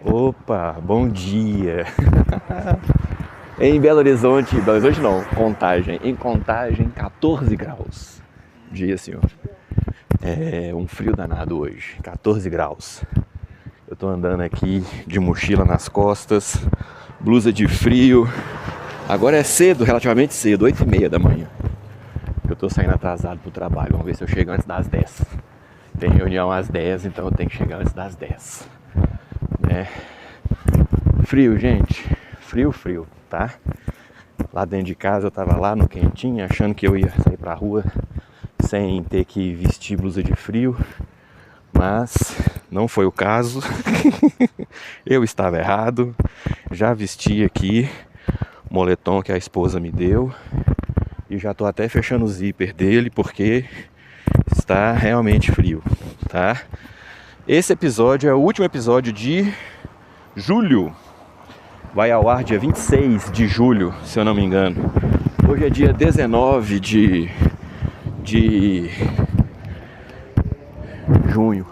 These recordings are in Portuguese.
Opa, bom dia! Em Belo Horizonte não, Contagem. Em Contagem, 14 graus. Dia, senhor. É um frio danado hoje, 14 graus. Eu tô andando aqui de mochila nas costas, blusa de frio. Agora é cedo, relativamente cedo, 8h30 da manhã. Eu tô saindo atrasado pro trabalho, vamos ver se eu chego antes das 10. Tem reunião às 10, então eu tenho que chegar antes das 10. Frio, gente. Frio, tá? Lá dentro de casa eu tava lá no quentinho, achando que eu ia sair pra rua sem ter que vestir blusa de frio. Mas não foi o caso. Eu estava errado. Já vesti aqui o moletom que a esposa me deu. E já tô até fechando o zíper dele porque está realmente frio, tá? Esse episódio é o último episódio de julho. Vai ao ar dia 26 de julho, se eu não me engano. Hoje é dia 19 de junho.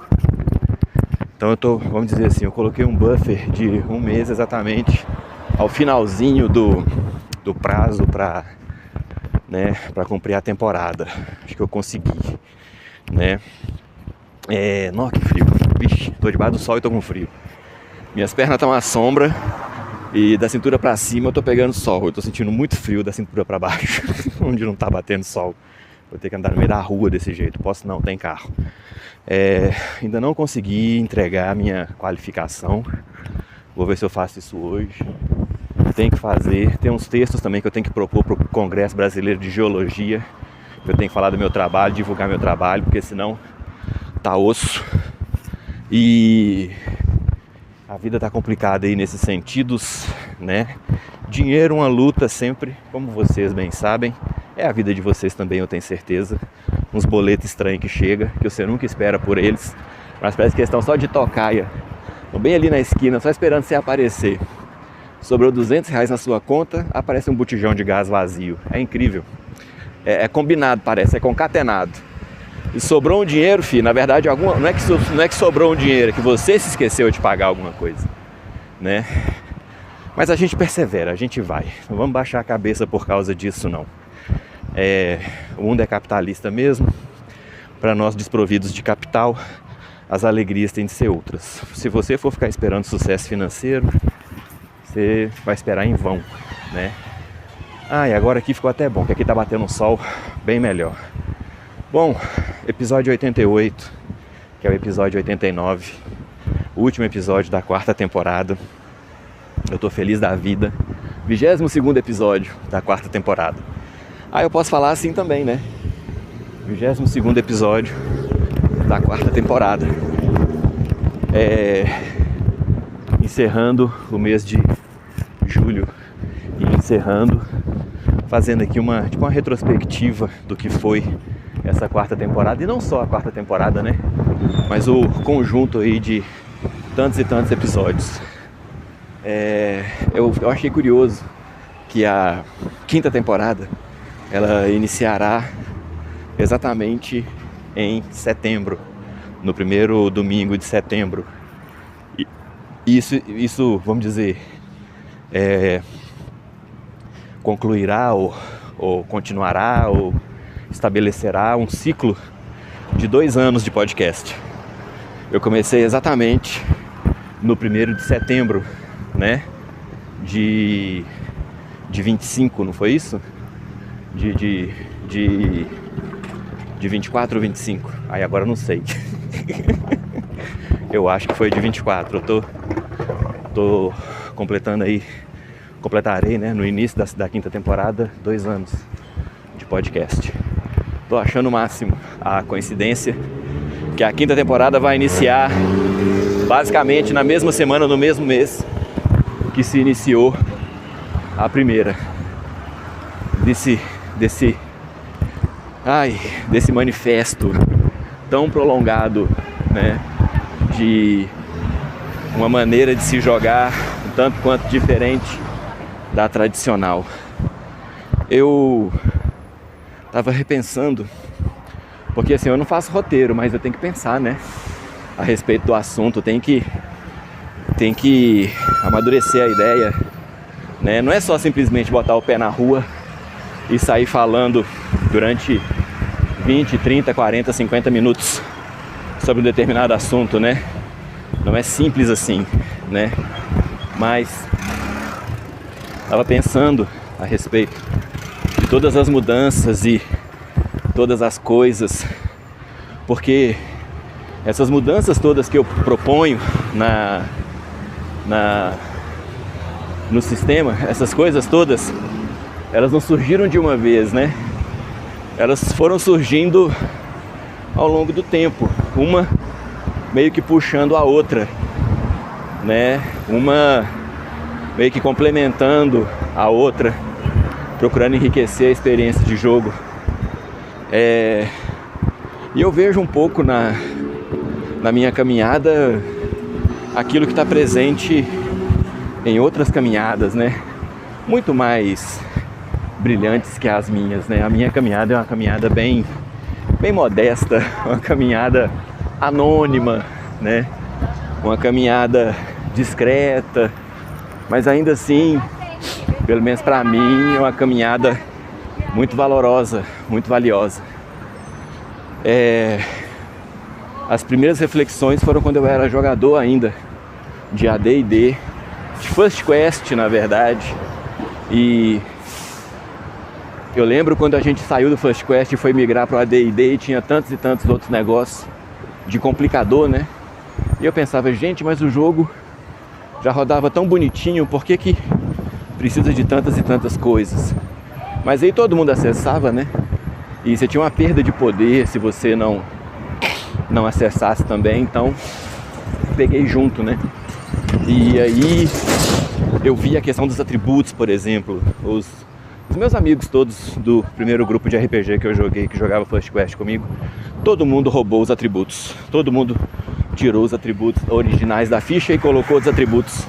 Então eu tô, vamos dizer assim, eu coloquei um buffer de um mês exatamente ao finalzinho do prazo para cumprir a temporada. Acho que eu consegui, né? Nossa, que frio. Vixe, tô debaixo do sol e tô com frio. Minhas pernas estão à sombra e da cintura pra cima eu tô pegando sol. Eu tô sentindo muito frio da cintura pra baixo, onde não tá batendo sol. Vou ter que andar no meio da rua desse jeito. Posso não, tem carro. Ainda não consegui entregar a minha qualificação. Vou ver se eu faço isso hoje. Tenho que fazer. Tem uns textos também que eu tenho que propor pro Congresso Brasileiro de Geologia. Eu tenho que falar do meu trabalho, divulgar meu trabalho, porque senão tá osso. E a vida tá complicada aí nesses sentidos, né? Dinheiro, uma luta sempre, como vocês bem sabem. É a vida de vocês também, eu tenho certeza. Uns boletos estranhos que chegam, que você nunca espera por eles. Mas parece que eles estão só de tocaia. Estão bem ali na esquina, só esperando você aparecer. Sobrou R$200 na sua conta, aparece um botijão de gás vazio. É incrível. É combinado, parece, é concatenado. E sobrou um dinheiro, filho, na verdade, não é que sobrou um dinheiro, é que você se esqueceu de pagar alguma coisa, né? Mas a gente persevera, a gente vai. Não vamos baixar a cabeça por causa disso, não. O mundo é capitalista mesmo. Para nós desprovidos de capital, as alegrias têm de ser outras. Se você for ficar esperando sucesso financeiro, você vai esperar em vão, né? E agora aqui ficou até bom, que aqui tá batendo um sol bem melhor. Bom, episódio 88, que é o episódio 89, o último episódio da 4ª temporada. Eu tô feliz da vida. 22º episódio da 4ª temporada. Eu posso falar assim também, né? 22º episódio da 4ª temporada. Encerrando o mês de julho e fazendo aqui uma retrospectiva do que foi essa 4ª temporada, e não só a 4ª temporada, né? Mas o conjunto aí de tantos e tantos episódios. Eu achei curioso que a 5ª temporada ela iniciará exatamente em setembro, no primeiro domingo de setembro. E isso, vamos dizer, concluirá ou continuará ou estabelecerá um ciclo de 2 anos de podcast. Eu comecei exatamente no 1º de setembro, né? De 25, não foi isso? De 24 ou 25? Agora eu não sei. Eu acho que foi de 24. Eu tô completarei, né, no início da 5ª temporada, 2 anos de podcast. Tô achando o máximo a coincidência que a 5ª temporada vai iniciar basicamente na mesma semana, no mesmo mês que se iniciou a primeira. Desse manifesto tão prolongado, né, de uma maneira de se jogar um tanto quanto diferente da tradicional. Eu tava repensando, porque assim, eu não faço roteiro, mas eu tenho que pensar, né, a respeito do assunto, eu tenho que tem que amadurecer a ideia, né? Não é só simplesmente botar o pé na rua e sair falando durante 20, 30, 40, 50 minutos sobre um determinado assunto, né? Não é simples assim, né? Mas estava pensando a respeito de todas as mudanças e todas as coisas, porque essas mudanças todas que eu proponho no sistema, essas coisas todas, elas não surgiram de uma vez, né? Elas foram surgindo ao longo do tempo, uma meio que puxando a outra, né? Uma meio que complementando a outra, procurando enriquecer a experiência de jogo. E eu vejo um pouco na minha caminhada aquilo que está presente em outras caminhadas, né? Muito mais brilhantes que as minhas, né? A minha caminhada é uma caminhada bem modesta, uma caminhada anônima, né? Uma caminhada discreta, mas ainda assim, pelo menos para mim, é uma caminhada muito valorosa, muito valiosa. As primeiras reflexões foram quando eu era jogador ainda de AD&D, de First Quest, na verdade. E eu lembro quando a gente saiu do First Quest e foi migrar para o AD&D e tinha tantos e tantos outros negócios de complicador, né? E eu pensava, gente, mas o jogo já rodava tão bonitinho, por que precisa de tantas e tantas coisas? Mas aí todo mundo acessava, né? E você tinha uma perda de poder se você não acessasse também, então peguei junto, né? E aí eu vi a questão dos atributos, por exemplo. Os meus amigos todos do primeiro grupo de RPG que eu joguei, que jogava First Quest comigo, todo mundo roubou os atributos. Todo mundo tirou os atributos originais da ficha e colocou os atributos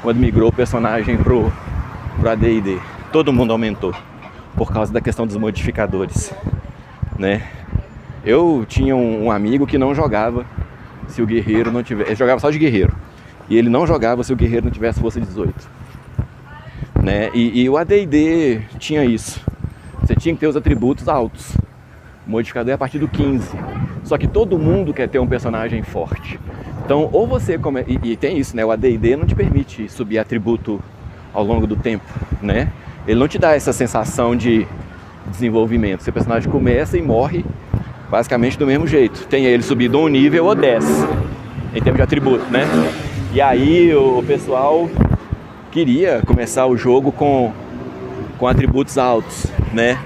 quando migrou o personagem pro AD&D. Todo mundo aumentou por causa da questão dos modificadores, né? Eu tinha um amigo que não jogava se o guerreiro não tivesse... Ele jogava só de guerreiro. E ele não jogava se o guerreiro não tivesse força 18. Né? E o AD&D tinha isso. Você tinha que ter os atributos altos. O modificador é a partir do 15. Só que todo mundo quer ter um personagem forte. Então, ou você... E tem isso, né? O AD&D não te permite subir atributo ao longo do tempo, né? Ele não te dá essa sensação de desenvolvimento. Seu personagem começa e morre basicamente do mesmo jeito. Tem ele subido um nível ou 10 em termos de atributo, né? E aí o pessoal queria começar o jogo com atributos altos, né?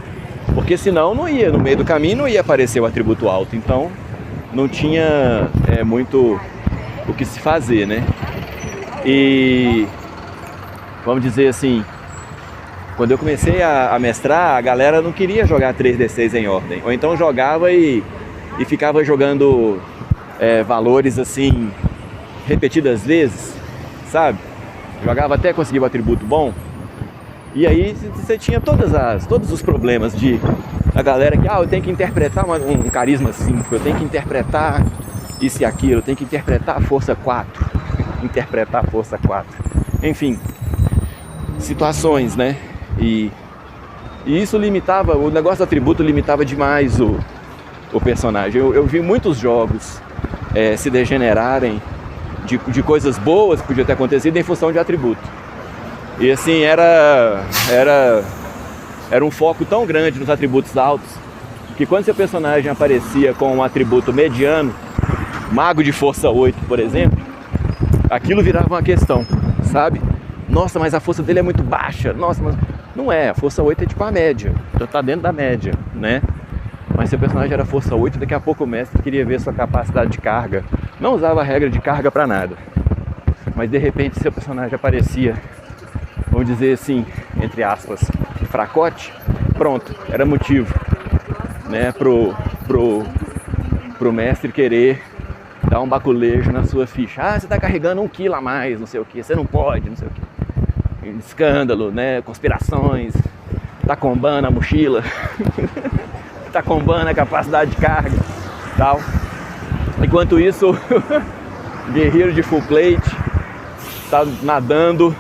Porque senão não ia, no meio do caminho não ia aparecer o atributo alto. Então não tinha muito o que se fazer, né? E vamos dizer assim, quando eu comecei a mestrar, a galera não queria jogar 3D6 em ordem. Ou então jogava e ficava jogando valores assim, repetidas vezes, sabe? Jogava até conseguir o atributo bom. E aí você tinha todos os problemas de a galera que, eu tenho que interpretar um carisma 5, eu tenho que interpretar isso e aquilo, eu tenho que interpretar a força 4. Interpretar a força 4. Enfim, situações, né? E isso limitava, o negócio do atributo limitava demais o personagem. Eu vi muitos jogos se degenerarem de coisas boas que podiam ter acontecido em função de atributo. E assim, era um foco tão grande nos atributos altos, que quando seu personagem aparecia com um atributo mediano, mago de força 8, por exemplo, aquilo virava uma questão, sabe? Nossa, mas a força dele é muito baixa. Nossa, mas não é, a força 8 é tipo a média, então tá dentro da média, né? Mas seu personagem era força 8, daqui a pouco o mestre queria ver sua capacidade de carga. Não usava a regra de carga pra nada. Mas de repente seu personagem aparecia, vamos dizer assim, entre aspas, fracote, pronto, era motivo, né, pro mestre querer dar um baculejo na sua ficha. Você tá carregando 1 quilo a mais, não sei o que, você não pode, não sei o que. Escândalo, né, conspirações, tá combando a mochila, tá combando a capacidade de carga, tal. Enquanto isso, guerreiro de full plate tá nadando,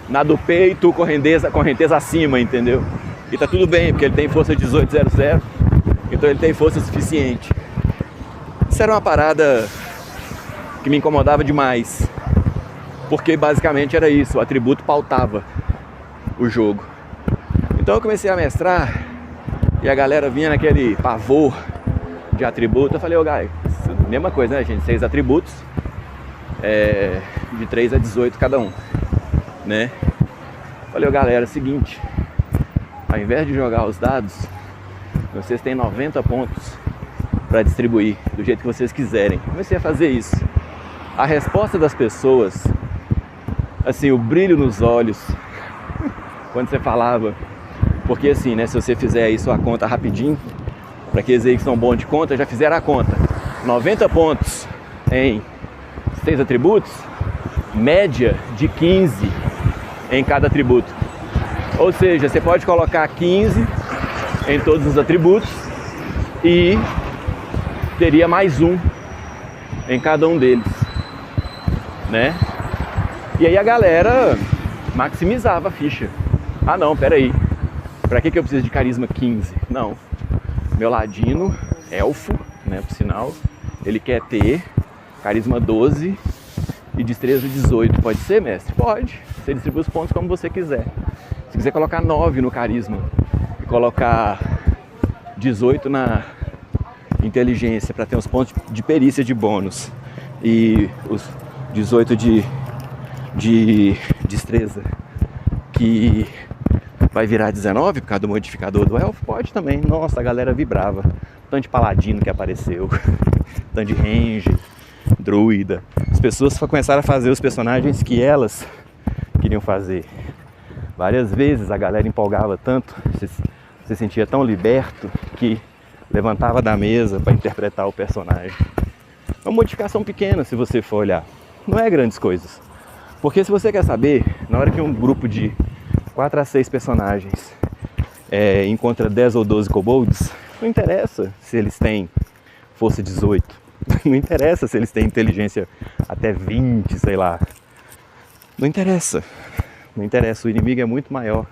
nado peito, correnteza acima, entendeu? E tá tudo bem, porque ele tem força 1800, então ele tem força suficiente. Isso era uma parada que me incomodava demais, porque basicamente era isso, o atributo pautava o jogo. Então eu comecei a mestrar e a galera vinha naquele pavor de atributo. Eu falei, ô Gai, mesma coisa, né, gente? 6 atributos, de 3 a 18 cada um, né? Falei, ô galera, é o seguinte, ao invés de jogar os dados, vocês têm 90 pontos para distribuir do jeito que vocês quiserem. Comecei a fazer isso. A resposta das pessoas, assim, o brilho nos olhos quando você falava, porque assim, né, se você fizer isso a conta rapidinho, para aqueles aí que são bons de conta, já fizeram a conta. 90 pontos em 6 atributos, média de 15 em cada atributo. Ou seja, você pode colocar 15 em todos os atributos e teria mais um em cada um deles, né? E aí a galera maximizava a ficha. Ah não, peraí, pra que eu preciso de carisma 15? Não, meu ladino, elfo, né, por sinal, ele quer ter carisma 12 e destreza 18. Pode ser, mestre? Pode. Você distribui os pontos como você quiser. Se quiser colocar 9 no carisma e colocar 18 na inteligência para ter uns pontos de perícia de bônus e os 18 de destreza, que vai virar 19 por causa do modificador do elfo, pode também. Nossa, a galera vibrava. Tanto de paladino que apareceu, tanto de range, druida. As pessoas começaram a fazer os personagens que queriam fazer. Várias vezes a galera empolgava tanto, se sentia tão liberto, que levantava da mesa para interpretar o personagem. Uma modificação pequena, se você for olhar. Não é grandes coisas. Porque se você quer saber, na hora que um grupo de 4 a 6 personagens encontra 10 ou 12 kobolds, não interessa se eles têm força 18. Não interessa se eles têm inteligência até 20, sei lá. Não interessa. Não interessa, o inimigo é muito maior.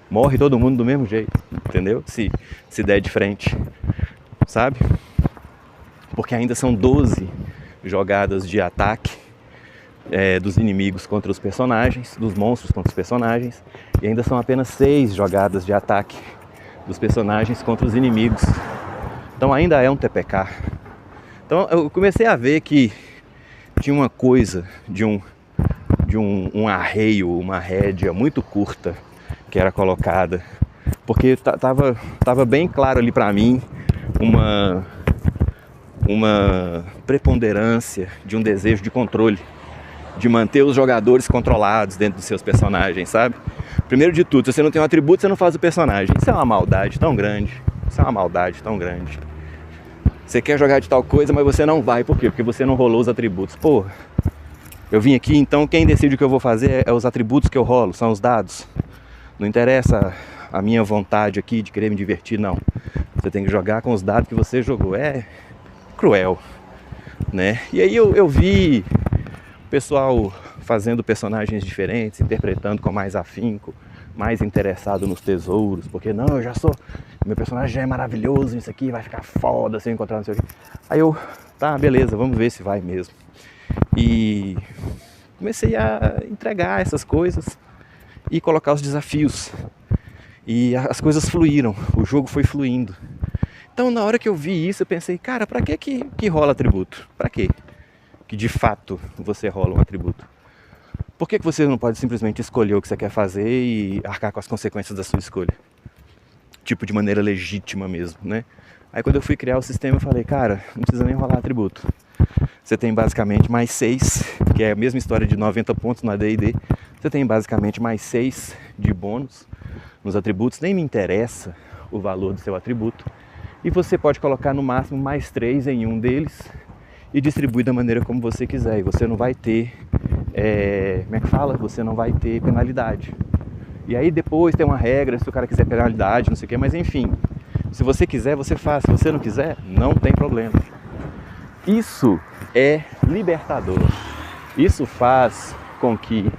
Morre todo mundo do mesmo jeito, entendeu? Se der de frente, sabe? Porque ainda são 12 jogadas de ataque dos inimigos contra os personagens, dos monstros contra os personagens, e ainda são apenas 6 jogadas de ataque dos personagens contra os inimigos. Então ainda é um TPK. Então eu comecei a ver que tinha uma coisa de um arreio, uma rédea muito curta que era colocada, porque tava bem claro ali pra mim uma preponderância de um desejo de controle, de manter os jogadores controlados dentro dos seus personagens, sabe? Primeiro de tudo, se você não tem um atributo, você não faz o personagem. Isso é uma maldade tão grande. Você quer jogar de tal coisa, mas você não vai. Por quê? Porque você não rolou os atributos. Pô, eu vim aqui, então quem decide o que eu vou fazer é os atributos que eu rolo, são os dados. Não interessa a minha vontade aqui de querer me divertir, não. Você tem que jogar com os dados que você jogou. É cruel, né? E aí eu vi o pessoal fazendo personagens diferentes, interpretando com mais afinco, mais interessado nos tesouros, porque não, meu personagem já é maravilhoso, isso aqui vai ficar foda se eu encontrar não sei o quê. Aí eu, tá, beleza, vamos ver se vai mesmo. E comecei a entregar essas coisas e colocar os desafios. E as coisas fluíram, o jogo foi fluindo. Então na hora que eu vi isso, eu pensei, cara, pra que rola atributo? Pra quê que de fato você rola um atributo? Por que você não pode simplesmente escolher o que você quer fazer e arcar com as consequências da sua escolha? Tipo, de maneira legítima mesmo, né? Aí quando eu fui criar o sistema, eu falei, cara, não precisa nem rolar atributo. Você tem basicamente mais 6, que é a mesma história de 90 pontos no AD&D. Você tem basicamente mais 6 de bônus nos atributos. Nem me interessa o valor do seu atributo. E você pode colocar no máximo mais 3 em um deles e distribuir da maneira como você quiser. E você não vai ter, como é que fala? Você não vai ter penalidade. E aí depois tem uma regra, se o cara quiser penalidade, não sei o que, mas enfim. Se você quiser, você faz. Se você não quiser, não tem problema. Isso é libertador. Isso faz com que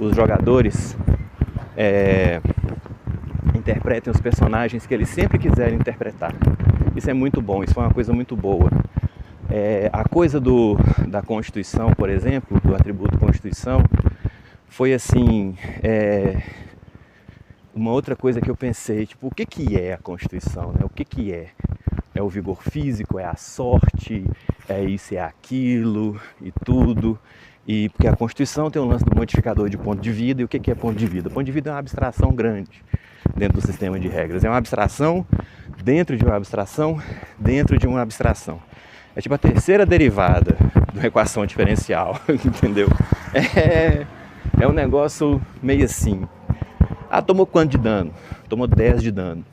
os jogadores interpretem os personagens que eles sempre quiserem interpretar. Isso é muito bom, isso foi uma coisa muito boa. A coisa da Constituição, por exemplo, do atributo Constituição, foi assim, uma outra coisa que eu pensei, tipo, o que é a Constituição, né? O que é? É o vigor físico, é a sorte, é isso, é aquilo e tudo. E porque a Constituição tem um lance do modificador de ponto de vida. E o que é ponto de vida? Ponto de vida é uma abstração grande dentro do sistema de regras. É uma abstração dentro de uma abstração dentro de uma abstração. É tipo a terceira derivada de uma equação diferencial, entendeu? É um negócio meio assim. Tomou quanto de dano? Tomou 10 de dano.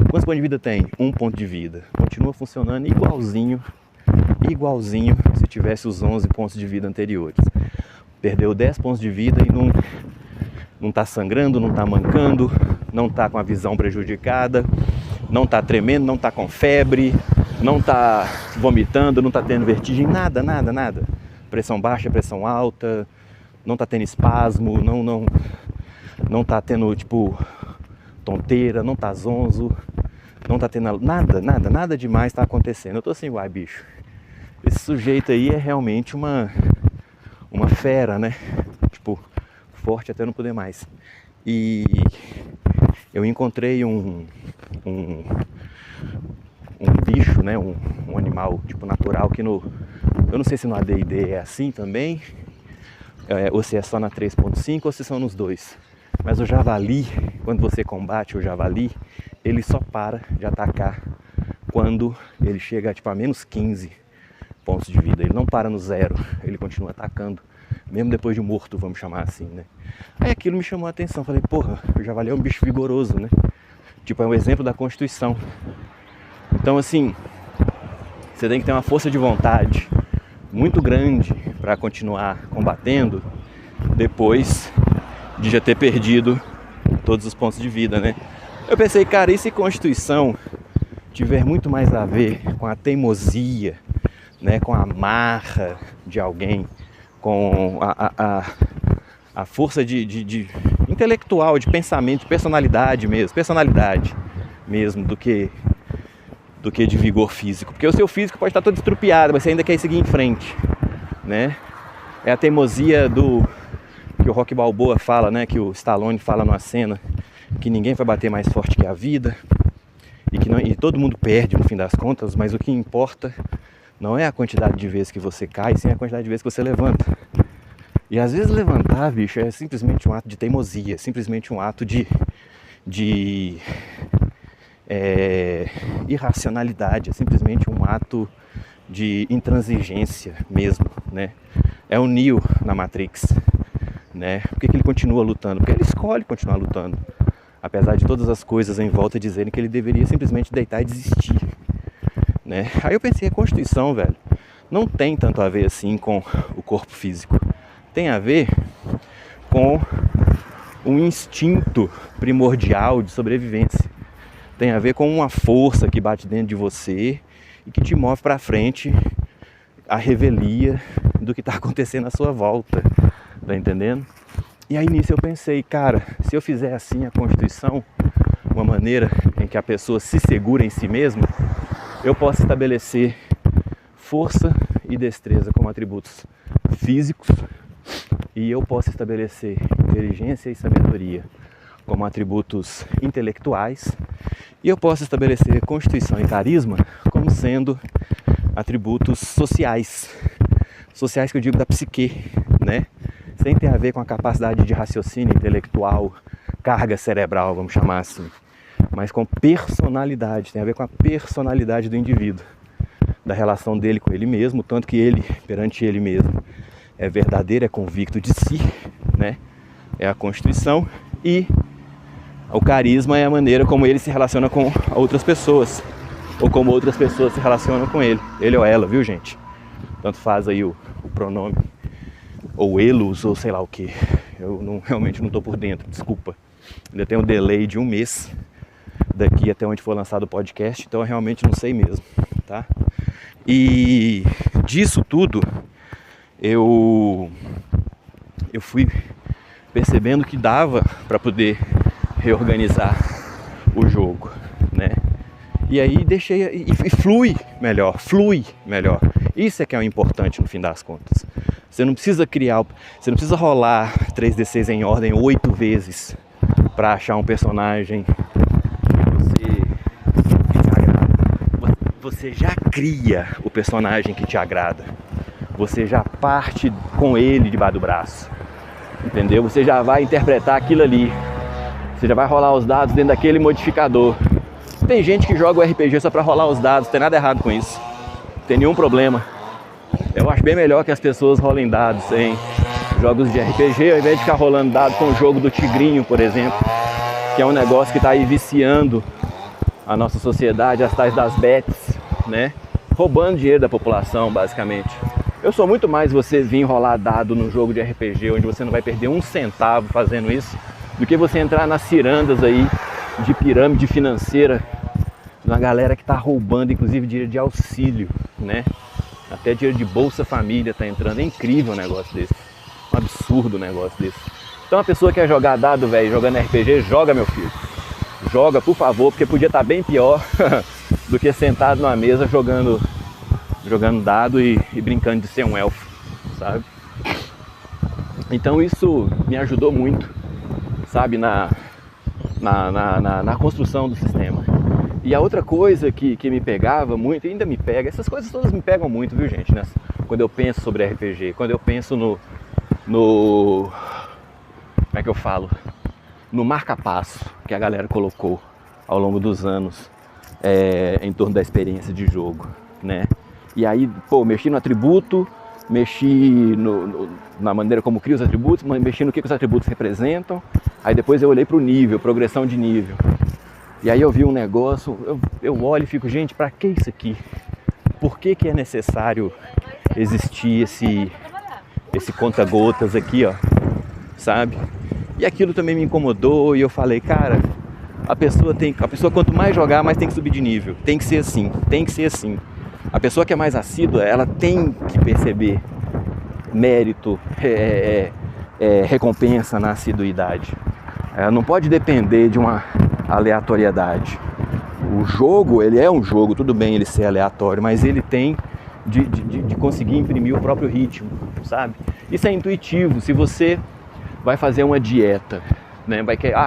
Quantos pontos de vida tem? 1 ponto de vida. Continua funcionando igualzinho se tivesse os 11 pontos de vida anteriores. Perdeu 10 pontos de vida e não está sangrando, não está mancando, não está com a visão prejudicada, não está tremendo, não está com febre, não está vomitando, não está tendo vertigem, nada. Pressão baixa, pressão alta, não está tendo espasmo, não está tendo, tipo, tonteira, não está zonzo, não está tendo nada demais está acontecendo. Eu tô assim, uai, bicho, esse sujeito aí é realmente uma fera, né? Tipo, forte até não poder mais. E eu encontrei um bicho, né? Um animal tipo natural que eu não sei se no AD&D é assim também, ou se é só na 3.5 ou se são nos dois. Mas o javali, quando você combate o javali, ele só para de atacar quando ele chega tipo, a menos 15 pontos de vida. Ele não para no 0, ele continua atacando, mesmo depois de morto, vamos chamar assim, né? Aí aquilo me chamou a atenção, falei, porra, o javali é um bicho vigoroso, né? Tipo, é um exemplo da Constituição. Então, assim, você tem que ter uma força de vontade muito grande para continuar combatendo depois de já ter perdido todos os pontos de vida, né? Eu pensei, cara, e se Constituição tiver muito mais a ver com a teimosia, né, com a marra de alguém, com a força de intelectual, de pensamento, de personalidade mesmo, do que de vigor físico. Porque o seu físico pode estar todo estrupiado, mas você ainda quer seguir em frente, né? É a teimosia que o Rocky Balboa fala, né, que o Stallone fala numa cena, que ninguém vai bater mais forte que a vida e todo mundo perde no fim das contas, mas o que importa não é a quantidade de vezes que você cai, sim a quantidade de vezes que você levanta. E às vezes levantar, bicho, é simplesmente um ato de teimosia, simplesmente um ato de irracionalidade, é simplesmente um ato de intransigência mesmo, né? É o Neo na Matrix, né? Por que ele continua lutando? Porque ele escolhe continuar lutando, apesar de todas as coisas em volta dizerem que ele deveria simplesmente deitar e desistir, né? Aí eu pensei, a Constituição, velho, não tem tanto a ver assim com o corpo físico, tem a ver com um instinto primordial de sobrevivência, tem a ver com uma força que bate dentro de você e que te move para frente a revelia do que está acontecendo à sua volta, tá entendendo? E aí nisso eu pensei, cara, se eu fizer assim a Constituição, uma maneira em que a pessoa se segura em si mesma, eu posso estabelecer força e destreza como atributos físicos e eu posso estabelecer inteligência e sabedoria como atributos intelectuais e eu posso estabelecer constituição e carisma como sendo atributos sociais que eu digo da psique, né? Sem ter a ver com a capacidade de raciocínio intelectual, carga cerebral, vamos chamar assim, mas com personalidade, tem a ver com a personalidade do indivíduo, da relação dele com ele mesmo, tanto que ele, perante ele mesmo, é verdadeiro, é convicto de si, né? É a constituição, e o carisma é a maneira como ele se relaciona com outras pessoas, ou como outras pessoas se relacionam com ele ou ela, viu, gente? Tanto faz aí o pronome, ou elos, ou sei lá o que. Eu realmente não estou por dentro, desculpa. Ainda tem um delay de 1 mês daqui até onde for lançado o podcast, então eu realmente não sei mesmo, tá? E disso tudo, eu eu fui percebendo que dava para poder reorganizar o jogo, né? E aí deixei, e flui melhor. Isso é que é o importante no fim das contas. Você não precisa rolar 3D6 em ordem 8 vezes para achar um personagem que te agrada. Você já cria o personagem que te agrada. Você já parte com ele debaixo do braço. Entendeu? Você já vai interpretar aquilo ali. Você já vai rolar os dados dentro daquele modificador. Tem gente que joga o RPG só para rolar os dados, não tem nada errado com isso. Não tem nenhum problema. Eu acho bem melhor que as pessoas rolem dados em jogos de RPG, ao invés de ficar rolando dados com o jogo do Tigrinho, por exemplo, que é um negócio que está aí viciando a nossa sociedade, as tais das bets, né? Roubando dinheiro da população, basicamente. Eu sou muito mais você vir rolar dado no jogo de RPG, onde você não vai perder um centavo fazendo isso, do que você entrar nas cirandas aí de pirâmide financeira, uma galera que está roubando, inclusive, dinheiro de auxílio, né? Até dinheiro de Bolsa Família está entrando. É incrível um negócio desse. Um absurdo um negócio desse. Então a pessoa que quer jogar dado, velho, jogando RPG, joga, meu filho. Joga, por favor, porque podia estar bem pior do que sentado numa mesa jogando dado e brincando de ser um elfo, sabe? Então isso me ajudou muito, sabe, na construção do sistema. E a outra coisa que me pegava muito, e ainda me pega, essas coisas todas me pegam muito, viu, gente, né? Quando eu penso sobre RPG, quando eu penso no como é que eu falo? No marca-passo que a galera colocou ao longo dos anos em torno da experiência de jogo, né? E aí, pô, mexi no atributo, mexi na maneira como crio os atributos, mexi no que os atributos representam, aí depois eu olhei para o nível, progressão de nível. E aí eu vi um negócio, eu olho e fico, gente, pra que isso aqui? Por que é necessário existir esse conta-gotas aqui, ó, sabe? E aquilo também me incomodou e eu falei, cara, a pessoa quanto mais jogar, mais tem que subir de nível. Tem que ser assim. A pessoa que é mais assídua, ela tem que perceber mérito, recompensa na assiduidade. Ela não pode depender de uma aleatoriedade. O jogo, ele é um jogo, tudo bem ele ser aleatório, mas ele tem de conseguir imprimir o próprio ritmo, sabe? Isso é intuitivo. Se você vai fazer uma dieta, né?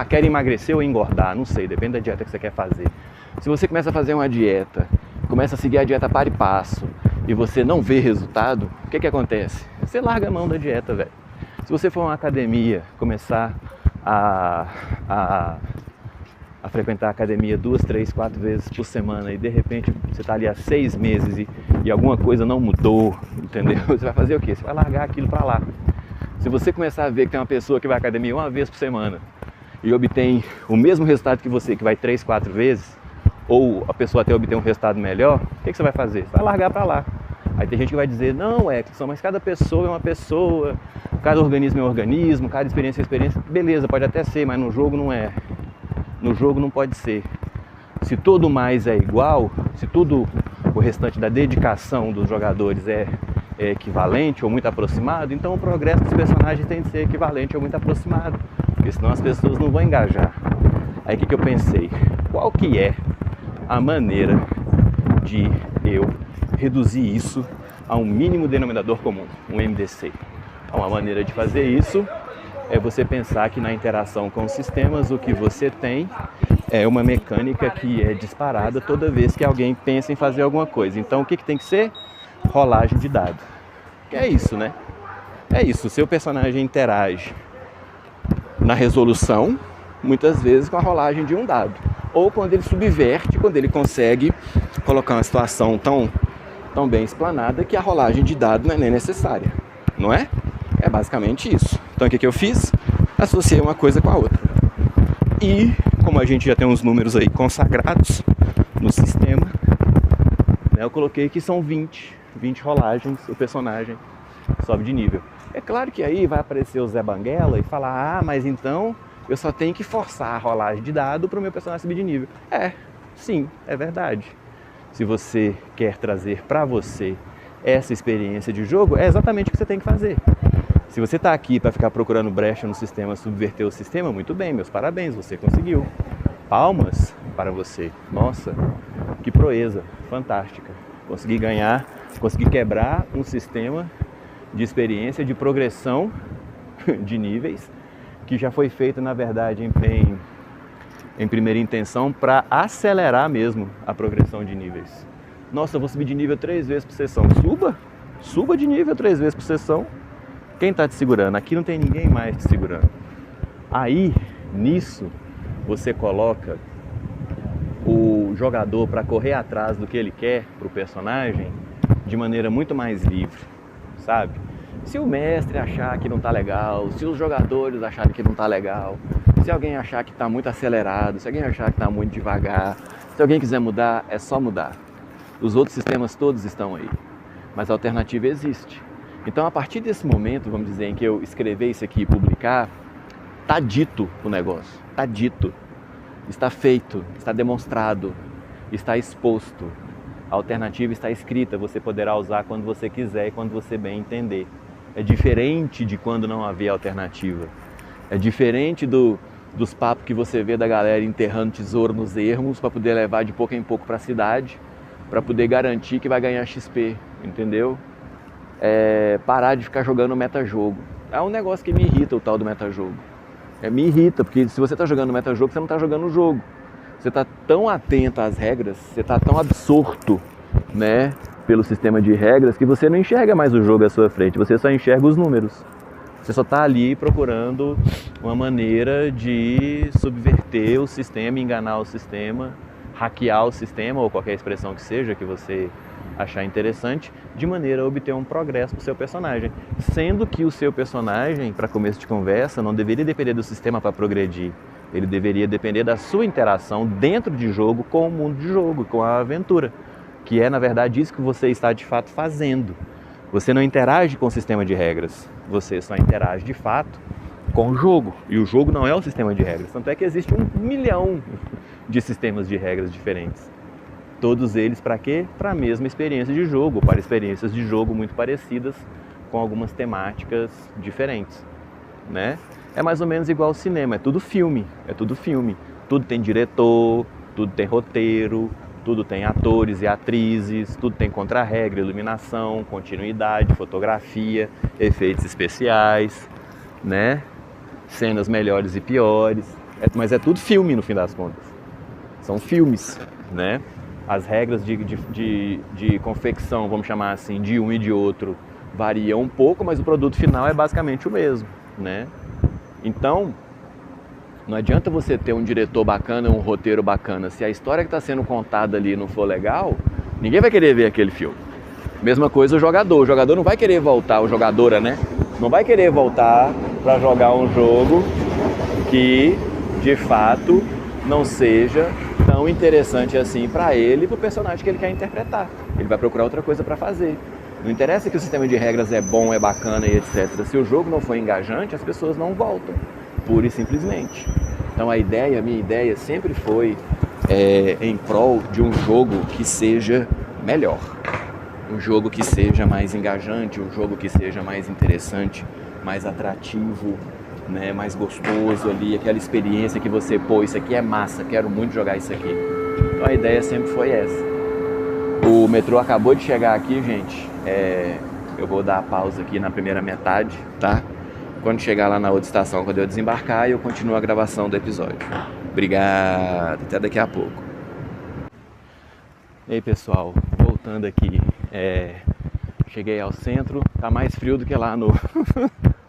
Quer emagrecer ou engordar, não sei, depende da dieta que você quer fazer. Se você começa a fazer uma dieta, começa a seguir a dieta para e passo, e você não vê resultado, o que acontece? Você larga a mão da dieta, velho. Se você for a uma academia, começar a frequentar a academia 2, 3, 4 vezes por semana e de repente você está ali há 6 meses e alguma coisa não mudou, entendeu? Você vai fazer o quê? Você vai largar aquilo para lá. Se você começar a ver que tem uma pessoa que vai à academia uma vez por semana e obtém o mesmo resultado que você, que vai 3, 4 vezes, ou a pessoa até obter um resultado melhor, o que você vai fazer? Você vai largar para lá. Aí tem gente que vai dizer, não, Edson, mas cada pessoa é uma pessoa, cada organismo é um organismo, cada experiência é experiência. Beleza, pode até ser, mas no jogo não é. No jogo não pode ser. Se tudo mais é igual, se tudo o restante da dedicação dos jogadores é equivalente ou muito aproximado, então o progresso dos personagens tem que ser equivalente ou muito aproximado, porque senão as pessoas não vão engajar. Aí o que eu pensei? Qual que é a maneira de eu reduzir isso a um mínimo denominador comum, um MDC? Uma maneira de fazer isso é você pensar que na interação com os sistemas o que você tem é uma mecânica que é disparada toda vez que alguém pensa em fazer alguma coisa. Então o que tem que ser? Rolagem de dado. Que é isso, né? É isso, o seu personagem interage na resolução, muitas vezes com a rolagem de um dado. Ou quando ele subverte, quando ele consegue colocar uma situação tão bem explanada que a rolagem de dado não é nem necessária, não é? É basicamente isso. Então o que eu fiz? Associei uma coisa com a outra. E como a gente já tem uns números aí consagrados no sistema, né, eu coloquei que são 20 rolagens, o personagem sobe de nível. É claro que aí vai aparecer o Zé Banguela e falar, mas então eu só tenho que forçar a rolagem de dado para o meu personagem subir de nível. Sim, é verdade. Se você quer trazer para você essa experiência de jogo, é exatamente o que você tem que fazer. Se você está aqui para ficar procurando brecha no sistema, subverter o sistema, muito bem, meus parabéns, você conseguiu. Palmas para você. Nossa, que proeza, fantástica. Consegui ganhar, consegui quebrar um sistema de experiência, de progressão de níveis, que já foi feito, na verdade, em primeira intenção para acelerar mesmo a progressão de níveis. Nossa, eu vou subir de nível 3 vezes por sessão. Suba de nível 3 vezes por sessão. Quem está te segurando? Aqui não tem ninguém mais te segurando. Aí, nisso, você coloca o jogador para correr atrás do que ele quer para o personagem de maneira muito mais livre, sabe? Se o mestre achar que não está legal, se os jogadores acharem que não está legal, se alguém achar que está muito acelerado, se alguém achar que está muito devagar, se alguém quiser mudar, é só mudar. Os outros sistemas todos estão aí, mas a alternativa existe. Então, a partir desse momento, vamos dizer, em que eu escrever isso aqui e publicar, está dito o negócio, está dito, está feito, está demonstrado, está exposto. A alternativa está escrita, você poderá usar quando você quiser e quando você bem entender. É diferente de quando não havia alternativa. É diferente dos papos que você vê da galera enterrando tesouro nos ermos para poder levar de pouco em pouco para a cidade, para poder garantir que vai ganhar XP, entendeu? Parar de ficar jogando metajogo. É um negócio que me irrita, o tal do metajogo. Me irrita, porque se você está jogando metajogo, você não está jogando o jogo. Você está tão atento às regras, você está tão absorto, né, pelo sistema de regras, que você não enxerga mais o jogo à sua frente, você só enxerga os números. Você só está ali procurando uma maneira de subverter o sistema, enganar o sistema, hackear o sistema, ou qualquer expressão que seja que você achar interessante, de maneira a obter um progresso para o seu personagem. Sendo que o seu personagem, para começo de conversa, não deveria depender do sistema para progredir. Ele deveria depender da sua interação dentro de jogo com o mundo de jogo, com a aventura, que é, na verdade, isso que você está de fato fazendo. Você não interage com o sistema de regras, você só interage de fato com o jogo. E o jogo não é o sistema de regras, tanto é que existe 1 milhão de sistemas de regras diferentes. Todos eles para quê? Para a mesma experiência de jogo, para experiências de jogo muito parecidas, com algumas temáticas diferentes, né? É mais ou menos igual ao cinema, é tudo filme. Tudo tem diretor, tudo tem roteiro, tudo tem atores e atrizes, tudo tem contra-regra, iluminação, continuidade, fotografia, efeitos especiais, né? Cenas melhores e piores, mas é tudo filme no fim das contas. São filmes, né? As regras de confecção, vamos chamar assim, de um e de outro, variam um pouco, mas o produto final é basicamente o mesmo, né? Então, não adianta você ter um diretor bacana, um roteiro bacana. Se a história que está sendo contada ali não for legal, ninguém vai querer ver aquele filme. Mesma coisa o jogador. O jogador não vai querer voltar, ou jogadora, né? Não vai querer voltar para jogar um jogo que, de fato, não seja tão interessante assim para ele e para o personagem que ele quer interpretar. Ele vai procurar outra coisa para fazer. Não interessa que o sistema de regras é bom, é bacana e etc. Se o jogo não for engajante, as pessoas não voltam, pura e simplesmente. Então a minha ideia sempre foi em prol de um jogo que seja melhor. Um jogo que seja mais engajante, um jogo que seja mais interessante, mais atrativo, né, mais gostoso ali, aquela experiência que você, isso aqui é massa, quero muito jogar isso aqui. Então a ideia sempre foi essa. O metrô acabou de chegar aqui, gente. Eu vou dar a pausa aqui na primeira metade, tá? Quando chegar lá na outra estação, quando eu desembarcar, eu continuo a gravação do episódio. Obrigado, até daqui a pouco. E aí, pessoal, voltando aqui. Cheguei ao centro, tá mais frio do que lá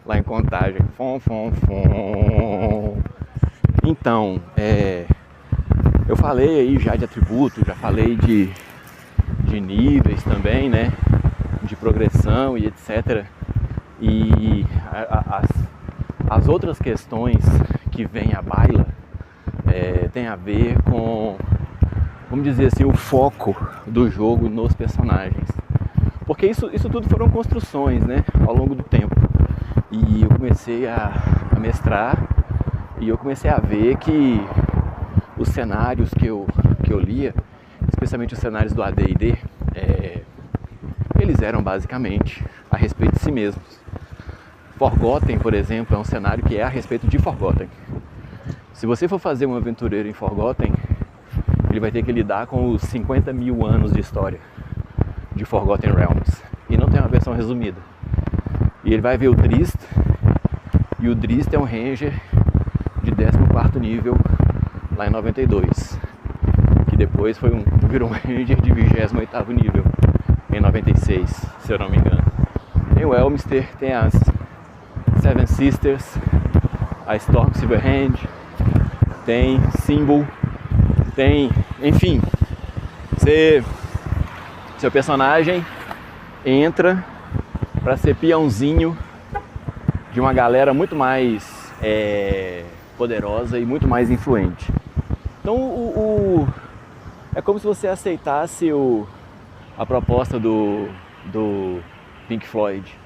lá em Contagem. Então, eu falei aí já de atributo, já falei de níveis também, né? De progressão e etc. E as outras questões que vêm à baila tem a ver com, vamos dizer assim, o foco do jogo nos personagens. Porque isso tudo foram construções, né, ao longo do tempo. E eu comecei a mestrar e eu comecei a ver que os cenários que eu lia, especialmente os cenários do AD&D, eles eram basicamente a respeito de si mesmos. Forgotten, por exemplo, é um cenário que é a respeito de Forgotten. Se você for fazer um aventureiro em Forgotten, ele vai ter que lidar com os 50 mil anos de história de Forgotten Realms. E não tem uma versão resumida. E ele vai ver o Drist, e o Drist é um Ranger de 14º nível lá em 92. Que depois virou um Ranger de 28º nível em 96, se eu não me engano. Tem o Elminster, tem as Seven Sisters, a Storm Silverhand, tem Symbol, tem, enfim, seu personagem entra para ser peãozinho de uma galera muito mais poderosa e muito mais influente. Então é como se você aceitasse a proposta do Pink Floyd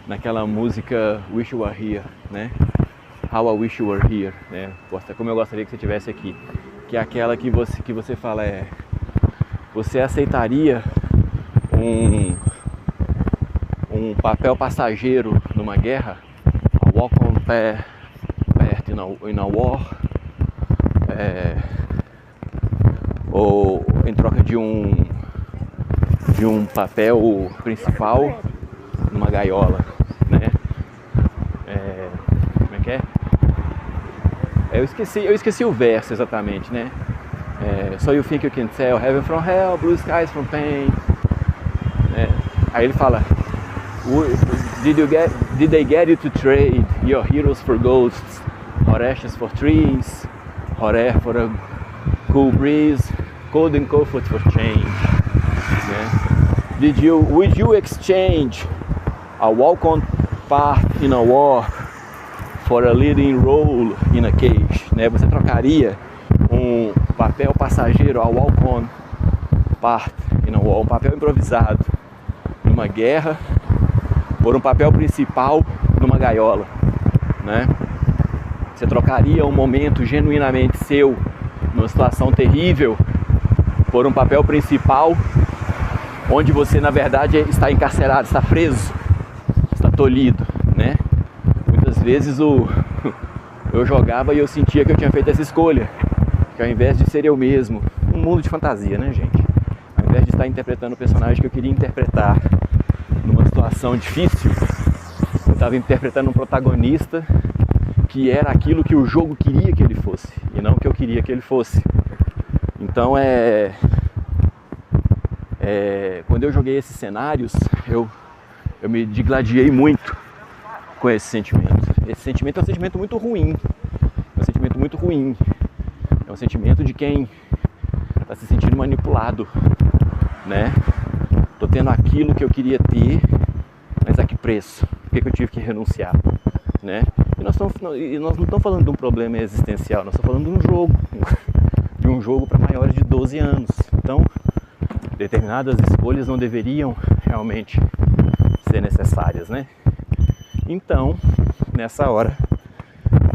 naquela música Wish You Were Here, né? How I Wish You Were Here, né? Como eu gostaria que você estivesse aqui. Que é aquela que você fala você aceitaria um papel passageiro numa guerra? A walk on path in a war? Ou em troca de um papel principal numa gaiola, né? Como é que é? Eu esqueci o verso exatamente, né? So you think you can tell heaven from hell, blue skies from pain. Aí ele fala, did they get you to trade your heroes for ghosts, or ashes for trees, or air for a cool breeze, cold and comfort for change, né? Would you exchange a walk on path in a war for a leading role in a cage, né? Você trocaria um papel passageiro, a walk on path in a war, um papel improvisado numa guerra, por um papel principal numa gaiola, né? Você trocaria um momento genuinamente seu, numa situação terrível, por um papel principal onde você na verdade está encarcerado, está preso, está tolhido, né? Muitas vezes eu jogava e eu sentia que eu tinha feito essa escolha, que ao invés de ser eu mesmo, um mundo de fantasia, né, gente? Ao invés de estar interpretando o personagem que eu queria interpretar numa situação difícil, eu estava interpretando um protagonista que era aquilo que o jogo queria que ele fosse e não o que eu queria que ele fosse. Então quando eu joguei esses cenários, eu me digladiei muito com esse sentimento. Esse sentimento é um sentimento muito ruim. É um sentimento muito ruim. É um sentimento de quem está se sentindo manipulado, né? Tô tendo aquilo que eu queria ter, mas a que preço? Por que eu tive que renunciar, né? E nós não estamos falando de um problema existencial, nós estamos falando de um jogo para maiores de 12 anos. Então, determinadas escolhas não deveriam realmente ser necessárias, né? Então, nessa hora,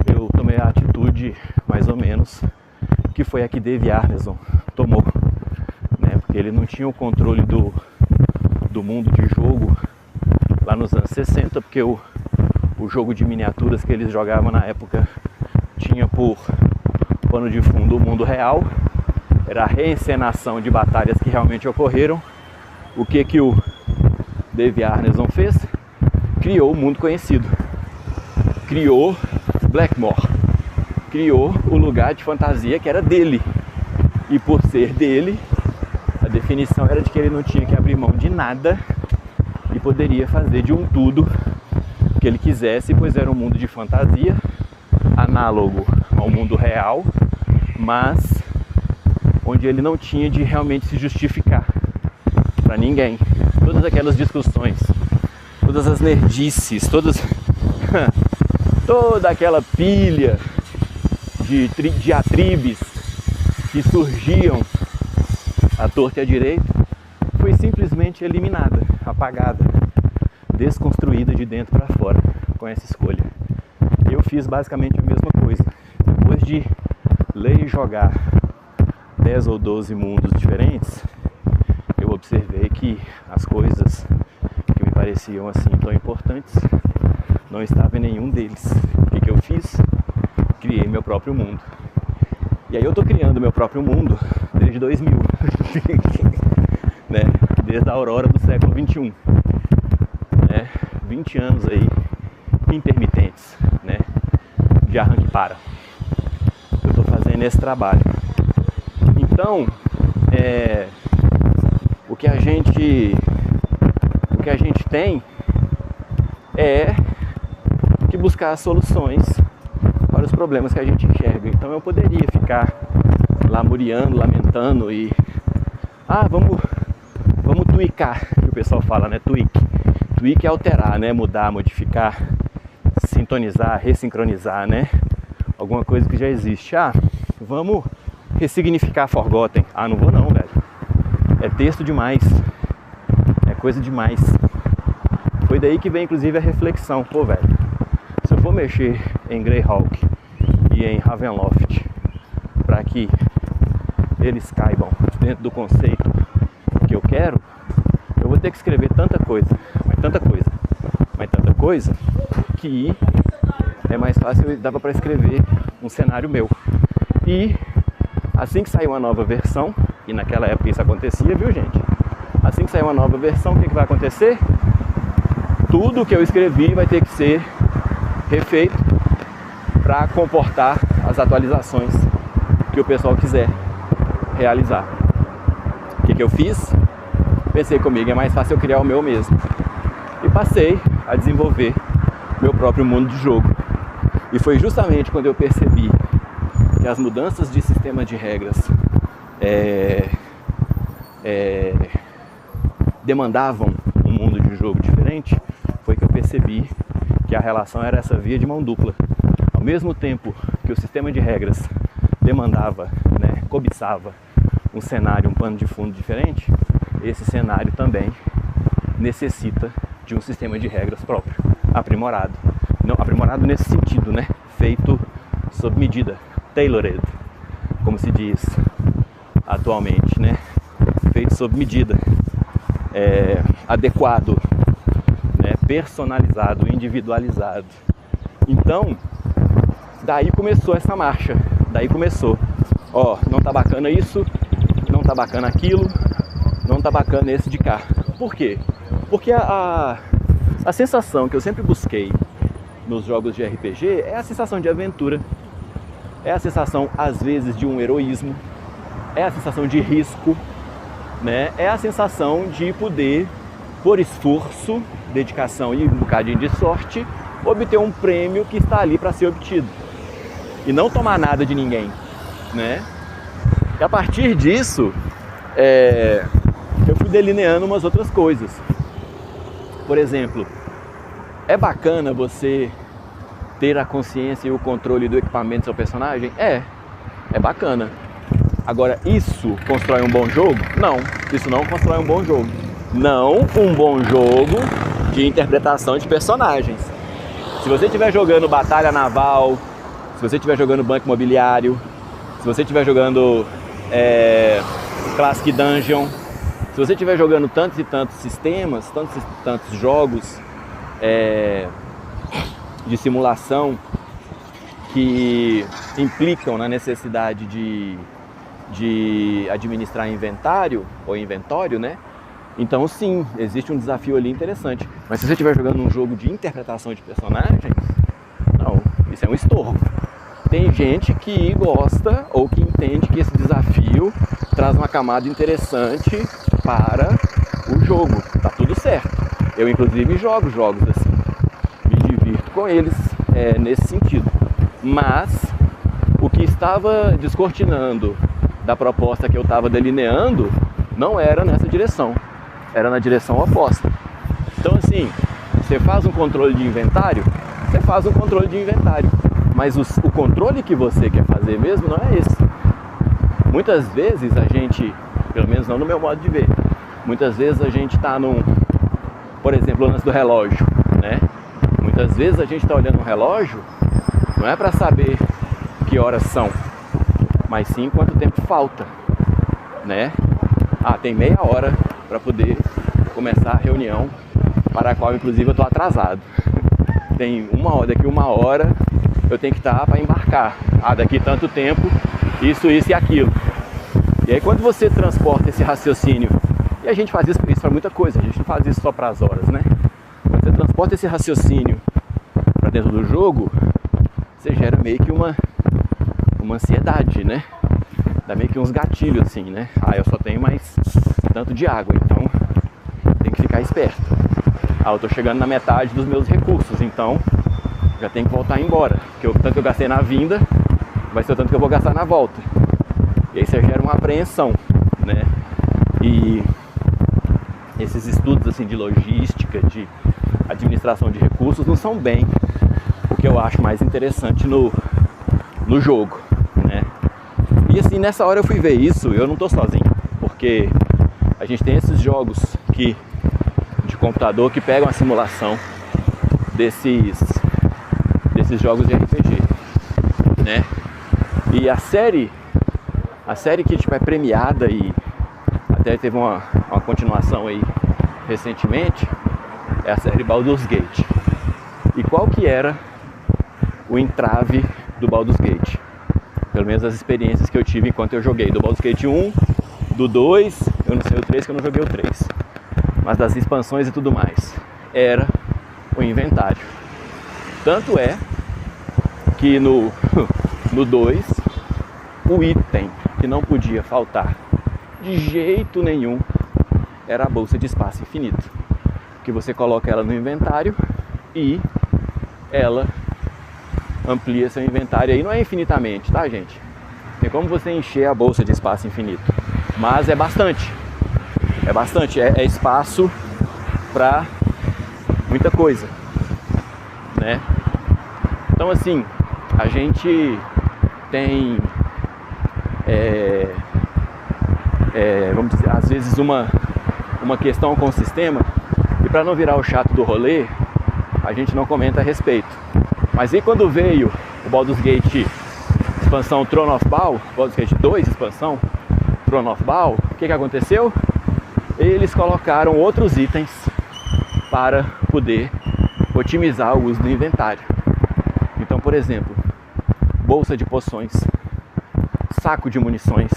eu tomei a atitude, mais ou menos, que foi a que Dave Arneson tomou, né? Porque ele não tinha o controle do mundo de jogo lá nos anos 60, porque o jogo de miniaturas que eles jogavam na época tinha por pano de fundo o mundo real, era a reencenação de batalhas que realmente ocorreram. O que o Dave Arneson fez? Criou o mundo conhecido, criou Blackmoor, criou o lugar de fantasia que era dele, e por ser dele, a definição era de que ele não tinha que abrir mão de nada e poderia fazer de um tudo que ele quisesse, pois era um mundo de fantasia, análogo ao mundo real, mas onde ele não tinha de realmente se justificar para ninguém. Todas aquelas discussões, todas as nerdices, toda aquela pilha de diatribes que surgiam à torta e à direita, foi simplesmente eliminada, apagada, desconstruída de dentro para fora com essa escolha. Eu fiz basicamente a mesma coisa. Depois de ler e jogar 10 ou 12 mundos diferentes, eu observei que as coisas que me pareciam assim tão importantes não estava em nenhum deles. O que eu fiz? Criei meu próprio mundo. E aí eu estou criando meu próprio mundo desde 2000, né? Desde a aurora do século 21, né? 20 anos aí intermitentes, né? De arranque e para. Eu estou fazendo esse trabalho. Então, o que a gente tem é que buscar soluções para os problemas que a gente enxerga. Então eu poderia ficar lamuriando, lamentando e vamos tweakar, que o pessoal fala, né? Tweak é alterar, né? Mudar, modificar, sintonizar, ressincronizar, né? Alguma coisa que já existe. Vamos ressignificar Forgotten. Não vou não, velho. É texto demais. É coisa demais. Foi daí que vem inclusive a reflexão. Pô, velho, se eu for mexer em Greyhawk e em Ravenloft para que eles caibam dentro do conceito que eu quero, eu vou ter que escrever tanta coisa, que é mais fácil, dava para escrever um cenário meu. E assim que sair uma nova versão, e naquela época isso acontecia, viu, gente? Assim que sair uma nova versão, o que vai acontecer? Tudo que eu escrevi vai ter que ser refeito para comportar as atualizações que o pessoal quiser realizar. O que eu fiz? Pensei comigo, é mais fácil eu criar o meu mesmo. E passei a desenvolver meu próprio mundo de jogo. E foi justamente quando eu percebi que as mudanças de sistema de regras demandavam um mundo de jogo diferente, foi que eu percebi que a relação era essa via de mão dupla. Ao mesmo tempo que o sistema de regras demandava, né, cobiçava um cenário, um pano de fundo diferente, esse cenário também necessita de um sistema de regras próprio, aprimorado. Não, aprimorado nesse sentido, né? Feito sob medida, tailored, como se diz atualmente, né? Feito sob medida, adequado, né? Personalizado, individualizado. Então, daí começou essa marcha. Daí começou, não tá bacana isso, não tá bacana aquilo, não tá bacana esse de cá. Por quê? Porque a sensação que eu sempre busquei nos jogos de RPG é a sensação de aventura, é a sensação às vezes de um heroísmo, é a sensação de risco, né? É a sensação de poder, por esforço, dedicação e um bocadinho de sorte, obter um prêmio que está ali para ser obtido e não tomar nada de ninguém, né? E a partir disso, eu fui delineando umas outras coisas. Por exemplo, é bacana você ter a consciência e o controle do equipamento do seu personagem? É bacana. Agora, isso constrói um bom jogo? Não, isso não constrói um bom jogo. Não um bom jogo de interpretação de personagens. Se você estiver jogando Batalha Naval, se você estiver jogando Banco Imobiliário, se você estiver jogando Classic Dungeon, se você estiver jogando tantos e tantos sistemas, tantos e tantos jogos de simulação que implicam na necessidade de administrar inventário ou inventório, né? Então sim, existe um desafio ali interessante. Mas se você estiver jogando um jogo de interpretação de personagens, não, isso é um estorvo. Tem gente que gosta ou que entende que esse desafio traz uma camada interessante para o jogo. Tá tudo certo. Eu inclusive jogo jogos assim, me divirto com eles nesse sentido. Mas o que estava descortinando da proposta que eu estava delineando não era nessa direção, era na direção oposta. Então assim, você faz um controle de inventário, você faz um controle de inventário, mas o controle que você quer fazer mesmo não é esse. Muitas vezes a gente, pelo menos não no meu modo de ver, muitas vezes a gente está por exemplo, o lance do relógio, né? Muitas vezes a gente está olhando um relógio, não é para saber que horas são, mas sim quanto tempo falta, né? Tem meia hora para poder começar a reunião, para a qual inclusive eu estou atrasado. tem daqui uma hora eu tenho que estar para embarcar. Daqui tanto tempo, isso e aquilo. E aí quando você transporta esse raciocínio, e a gente faz isso para muita coisa, a gente não faz isso só para as horas, né? Quando você transporta esse raciocínio para dentro do jogo, você gera meio que uma ansiedade, né? Dá meio que uns gatilhos assim, né? Eu só tenho mais tanto de água, então tem que ficar esperto. Eu tô chegando na metade dos meus recursos, então já tenho que voltar embora, porque o tanto que eu gastei na vinda vai ser o tanto que eu vou gastar na volta. E aí você gera uma apreensão, né? E esses estudos assim de logística, de administração de recursos não são bem o que eu acho mais interessante no jogo, né? E assim, nessa hora eu fui ver isso, eu não tô sozinho, porque a gente tem esses jogos de computador que pegam a simulação desses jogos de RPG, né? E a série que tipo, é premiada e até teve uma continuação aí recentemente, é a série Baldur's Gate. E qual que era o entrave do Baldur's Gate? Pelo menos as experiências que eu tive enquanto eu joguei, do Baldur's Gate 1, do 2, eu não sei o 3 que eu não joguei o 3, mas das expansões e tudo mais, era o inventário. Tanto é que no 2, o item que não podia faltar de jeito nenhum era a bolsa de espaço infinito, que você coloca ela no inventário e ela amplia seu inventário. Aí não é infinitamente, tá, gente? Tem como você encher a bolsa de espaço infinito, mas é bastante, é espaço para muita coisa, né? Então assim, a gente tem vamos dizer, às vezes uma questão com o sistema, e para não virar o chato do rolê, a gente não comenta a respeito. Mas aí quando veio o Baldur's Gate expansão Throne of Baal, Baldur's Gate 2 expansão Throne of Baal, o que aconteceu? Eles colocaram outros itens para poder otimizar o uso do inventário. Então, por exemplo, bolsa de poções, saco de munições,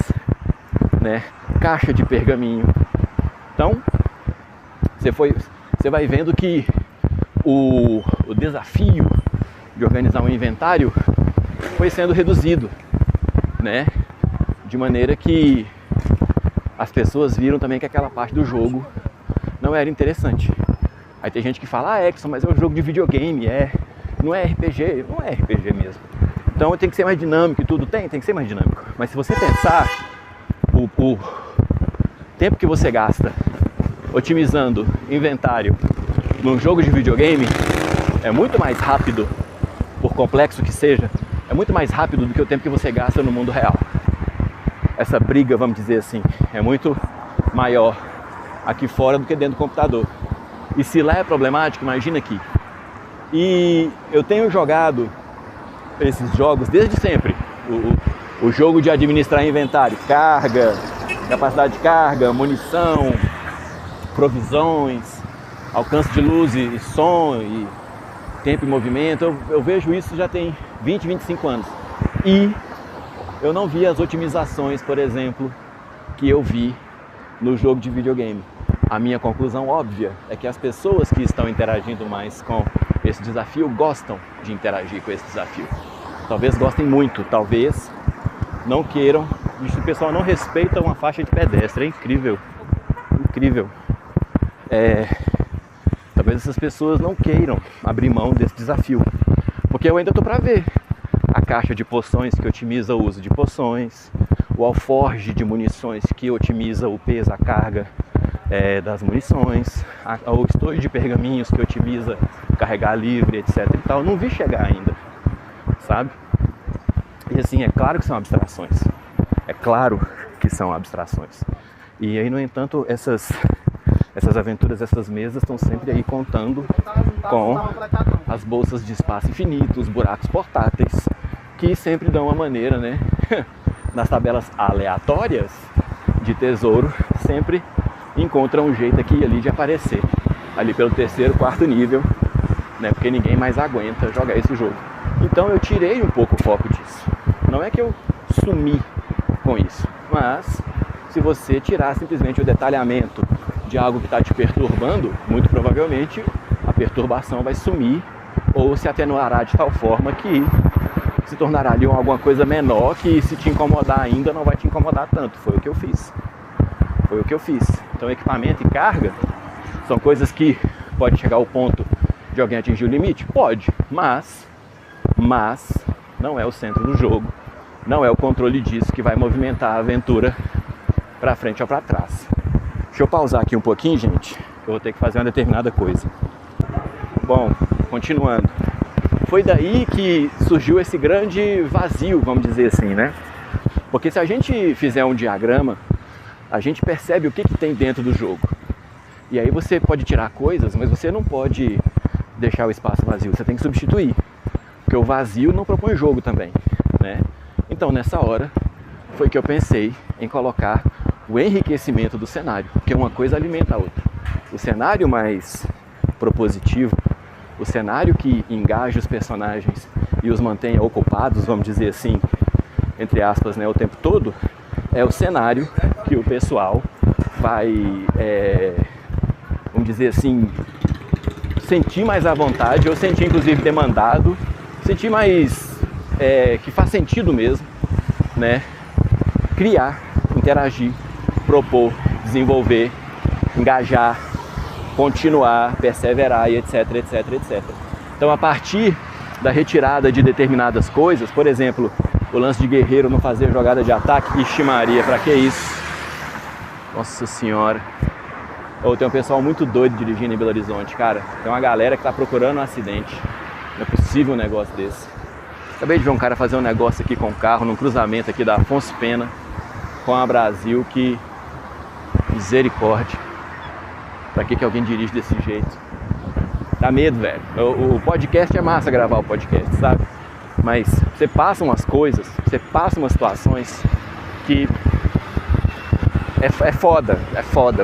né? Caixa de pergaminho. Então, você vai vendo que o desafio de organizar um inventário foi sendo reduzido, né? De maneira que as pessoas viram também que aquela parte do jogo não era interessante. Aí tem gente que fala, Exxon, mas é um jogo de videogame, não é RPG, não é RPG mesmo. Então tem que ser mais dinâmico e tudo, tem que ser mais dinâmico. Mas se você pensar, o tempo que você gasta otimizando inventário num jogo de videogame é muito mais rápido, por complexo que seja, é muito mais rápido do que o tempo que você gasta no mundo real. Essa briga, vamos dizer assim, é muito maior aqui fora do que dentro do computador. E se lá é problemático, imagina aqui. E eu tenho jogado esses jogos desde sempre. O jogo de administrar inventário, carga, capacidade de carga, munição, provisões, alcance de luz e som, e tempo e movimento. Eu vejo isso já tem 20, 25 anos. E eu não vi as otimizações, por exemplo, que eu vi no jogo de videogame. A minha conclusão óbvia é que as pessoas que estão interagindo mais com esse desafio gostam de interagir com esse desafio. Talvez gostem muito, talvez não queiram. O pessoal não respeita uma faixa de pedestre, é incrível. Incrível. Talvez essas pessoas não queiram abrir mão desse desafio, porque eu ainda estou para ver a caixa de poções que otimiza o uso de poções, o alforge de munições que otimiza o peso, a carga das munições, o estojo de pergaminhos que otimiza carregar livre, etc e tal. Não vi chegar ainda, sabe? E assim, é claro que são abstrações, é claro que são abstrações. E aí, no entanto, essas aventuras, essas mesas estão sempre aí contando com as bolsas de espaço infinito, os buracos portáteis, que sempre dão uma maneira, né? Nas tabelas aleatórias de tesouro, sempre encontram um jeito aqui e ali de aparecer. Ali pelo terceiro, quarto nível, né? Porque ninguém mais aguenta jogar esse jogo. Então eu tirei um pouco o foco disso. Não é que eu sumi com isso, mas se você tirar simplesmente o detalhamento de algo que está te perturbando, muito provavelmente a perturbação vai sumir ou se atenuará de tal forma que se tornará ali alguma coisa menor que, se te incomodar ainda, não vai te incomodar tanto. Foi o que eu fiz. Então equipamento e carga são coisas que pode chegar ao ponto de alguém atingir o limite? Pode, mas não é o centro do jogo, não é o controle disso que vai movimentar a aventura para frente ou para trás. Deixa eu pausar aqui um pouquinho, gente, eu vou ter que fazer uma determinada coisa. Bom, continuando. Foi daí que surgiu esse grande vazio, vamos dizer assim, né? Porque se a gente fizer um diagrama, a gente percebe o que tem dentro do jogo. E aí você pode tirar coisas, mas você não pode deixar o espaço vazio, você tem que substituir. Porque o vazio não propõe jogo também, né? Então nessa hora foi que eu pensei em colocar o enriquecimento do cenário, porque uma coisa alimenta a outra. O cenário mais propositivo, o cenário que engaja os personagens e os mantenha ocupados, vamos dizer assim, entre aspas, né, o tempo todo, é o cenário que o pessoal vai, vamos dizer assim, sentir mais à vontade, ou sentir inclusive demandado, sentir mais, que faz sentido mesmo, né, criar, interagir, propor, desenvolver, engajar, continuar, perseverar e etc. Então, a partir da retirada de determinadas coisas, por exemplo, o lance de guerreiro não fazer jogada de ataque, ixi Maria, pra que isso? Nossa senhora. Ou tem um pessoal muito doido dirigindo em Belo Horizonte, cara. Tem uma galera que tá procurando um acidente. Não é possível um negócio desse. Acabei de ver um cara fazer um negócio aqui com o carro, num cruzamento aqui da Afonso Pena com a Brasil, que misericórdia. Pra que alguém dirige desse jeito? Dá medo, velho. O podcast é massa gravar o podcast, sabe? Mas você passa umas coisas, você passa umas situações que é foda,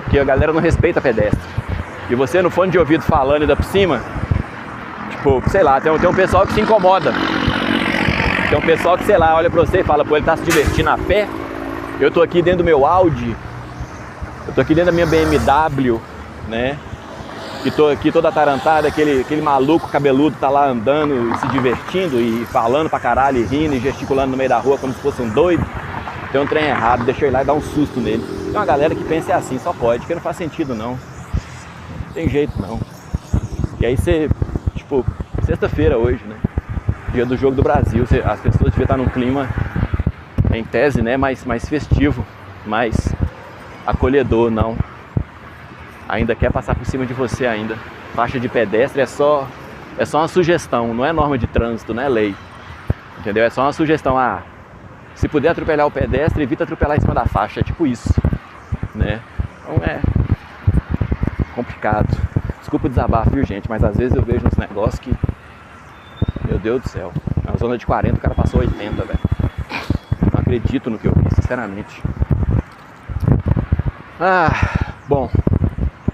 porque a galera não respeita pedestre. E você no fone de ouvido falando ainda por cima, tipo, sei lá, tem um pessoal que se incomoda. Tem um pessoal que, sei lá, olha pra você e fala, pô, ele tá se divertindo a pé. Eu tô aqui dentro do meu Audi, eu tô aqui dentro da minha BMW, né? E tô aqui toda atarantada, aquele maluco cabeludo tá lá andando e se divertindo e falando pra caralho, e rindo e gesticulando no meio da rua como se fosse um doido. Tem um trem errado, deixa eu ir lá e dar um susto nele. Tem uma galera que pensa assim, só pode, que não faz sentido não. Não tem jeito não. E aí você, tipo, sexta-feira hoje, né? Dia do Jogo do Brasil, as pessoas deviam estar num clima, em tese, né, mais festivo, mais acolhedor, não. Ainda quer passar por cima de você ainda. Faixa de pedestre é só uma sugestão, não é norma de trânsito, não é lei. Entendeu? É só uma sugestão, se puder atropelar o pedestre, evita atropelar em cima da faixa, é tipo isso, né? Então é complicado. Desculpa o desabafo, viu, gente, mas às vezes eu vejo uns negócios que, meu Deus do céu, na zona de 40 o cara passou 80, velho. Não acredito no que eu vi, sinceramente. Bom,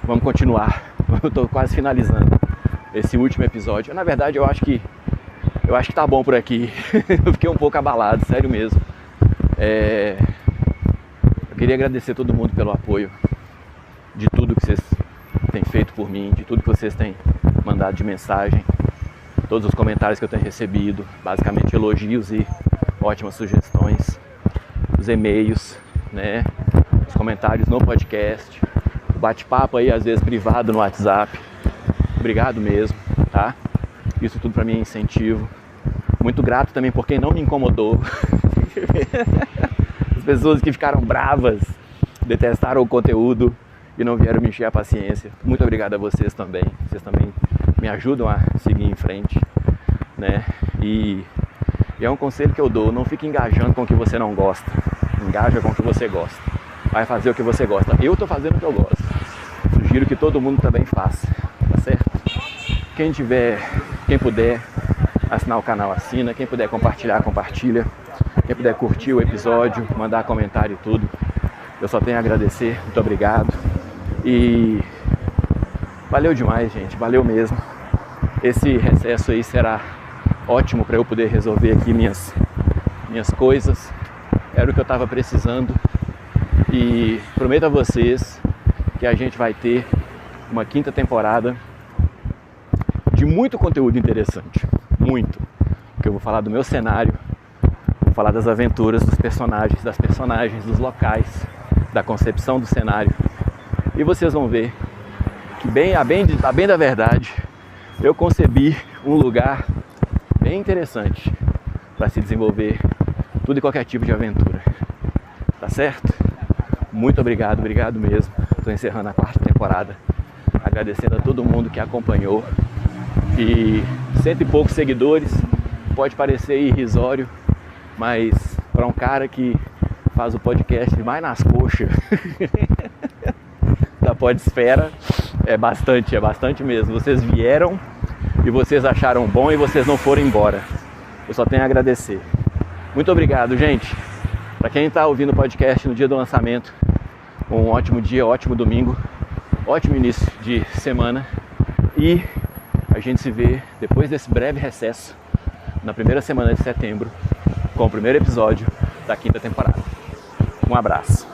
vamos continuar. Eu tô quase finalizando esse último episódio. Na verdade, eu acho que tá bom por aqui. Eu fiquei um pouco abalado, sério mesmo. Eu queria agradecer a todo mundo pelo apoio de tudo que vocês têm feito por mim, de tudo que vocês têm mandado de mensagem, todos os comentários que eu tenho recebido, basicamente elogios e ótimas sugestões, os e-mails, né, os comentários no podcast, o bate-papo aí às vezes privado no WhatsApp. Obrigado mesmo, tá? Isso tudo pra mim é incentivo. Muito grato também por quem não me incomodou. As pessoas que ficaram bravas, detestaram o conteúdo e não vieram me encher a paciência. Muito obrigado a vocês também. Vocês também me ajudam a seguir em frente, né? E é um conselho que eu dou: não fique engajando com o que você não gosta. Engaja com o que você gosta. Vai fazer o que você gosta. Eu tô fazendo o que eu gosto. Sugiro que todo mundo também faça, tá certo? Quem puder assinar o canal, assina. Quem puder compartilhar, compartilha. Quem puder curtir o episódio, mandar comentário e tudo, eu só tenho a agradecer. Muito obrigado. E valeu demais, gente. Valeu mesmo. Esse recesso aí será ótimo para eu poder resolver aqui minhas coisas. Era o que eu estava precisando. E prometo a vocês que a gente vai ter uma quinta temporada de muito conteúdo interessante. Muito. Porque eu vou falar do meu cenário, vou falar das aventuras dos personagens, das personagens, dos locais, da concepção do cenário. E vocês vão ver que a bem da verdade, eu concebi um lugar bem interessante para se desenvolver tudo e qualquer tipo de aventura. Tá certo? Muito obrigado mesmo. Estou encerrando a 4ª temporada, agradecendo a todo mundo que acompanhou. E 100 e poucos seguidores, pode parecer irrisório, mas para um cara que faz o podcast mais nas coxas da podesfera, é bastante mesmo. Vocês vieram e vocês acharam bom e vocês não foram embora. Eu só tenho a agradecer. Muito obrigado, gente. Para quem está ouvindo o podcast no dia do lançamento, um ótimo dia, ótimo domingo, ótimo início de semana. E a gente se vê depois desse breve recesso, na primeira semana de setembro, com o primeiro episódio da 5ª temporada. Um abraço.